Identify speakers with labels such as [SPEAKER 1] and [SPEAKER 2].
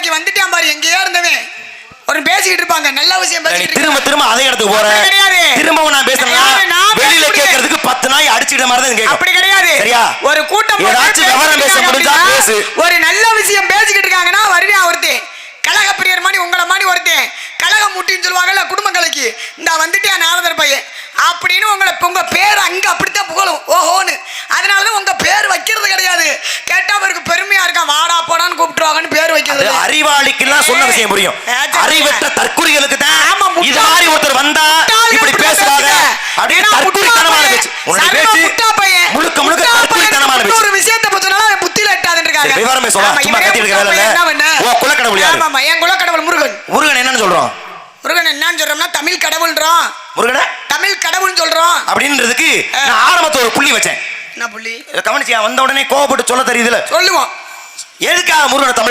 [SPEAKER 1] நாளைக்கு வந்துட்டான் பாரு, எங்கேயோ இருந்தவன் ஒரு பேசிக்கிட்டு இருப்பாங்க, நல்ல விஷயம் பேசிக்கிட்டு
[SPEAKER 2] திரும்ப திரும்ப அதே இடத்துக்கு போறேன். திரும்பவும் நான் பேசுறேன், வெளியில கேட்கறதுக்கு 10 நாய் அடிச்சிட்ட மாதிரி தான் கேட்கும்.
[SPEAKER 1] அப்படி கிடையாது.
[SPEAKER 2] சரியா?
[SPEAKER 1] ஒரு கூட்டம்
[SPEAKER 2] ஏதாச்சும் விவரம் பேச முடிஞ்சா பேசு.
[SPEAKER 1] ஒரு நல்ல விஷயம் பேசிக்கிட்டு இருக்காங்கன்னா வருவேன் ஒருத்தன், கழக பிரியர் மாதிரி உங்களை மாதிரி ஒருத்தன், கழக முட்டின்னு சொல்லுவாங்கல்ல குடும்ப கலைக்கு, இந்த வந்துட்டேன் நாரதர் பையன் அப்படின்னு உங்க பேர் அங்க அப்படித்தான் புகழும் ஓஹோன்னு. அதனாலதான் உங்க பேர் வைக்கிறது கிடையாது. கேட்டா அவருக்கு பெருமையா இருக்கான், வாடா போடான்னு கூப்பிட்டுருவாங்கன்னு பேர் வைக்கிறது.
[SPEAKER 2] அறிவாளிக்கெல்லாம் சொன்ன விஷயம் புரியும், அறிவற்ற தற்குறிகளுக்கு தான் இது மாதிரி ஒருத்தர் வந்தா இப்படி பேசுவாங்க. அப்படியே தற்குறித்தனமான பேச்சு, முழுக்க முழுக்க தற்குறித்தனமான பேச்சு.
[SPEAKER 1] ஒரு விஷயத்தை பத்தினால புத்தியில எட்டாதுன்னு இருக்காங்க.
[SPEAKER 2] விவரமே சொல்ல சும்மா கத்திட்டு இருக்க. ஓ குலக்கடவுள் யாரு?
[SPEAKER 1] ஆமா, என் குலக்கடவுள் முருகன்.
[SPEAKER 2] முருகன் என்னன்னு சொல்றோம்?
[SPEAKER 1] முருகன் என்னன்னு சொல்றோம்னா தமிழ் கடவுள்ன்றோம்.
[SPEAKER 2] முருகனை
[SPEAKER 1] தமிழ் கடவுள்னு சொல்றோம்.
[SPEAKER 2] அப்படின்றதுக்கு நான் ஆரம்பத்துல ஒரு புள்ளி வச்சேன்.
[SPEAKER 1] என்ன புள்ளி?
[SPEAKER 2] கவனிச்சியா? வந்த உடனே கோவப்பட்டு சொல்ல தெரியுதுல,
[SPEAKER 1] சொல்லுவோம்.
[SPEAKER 2] எதுக்காக முருகனை தமிழ்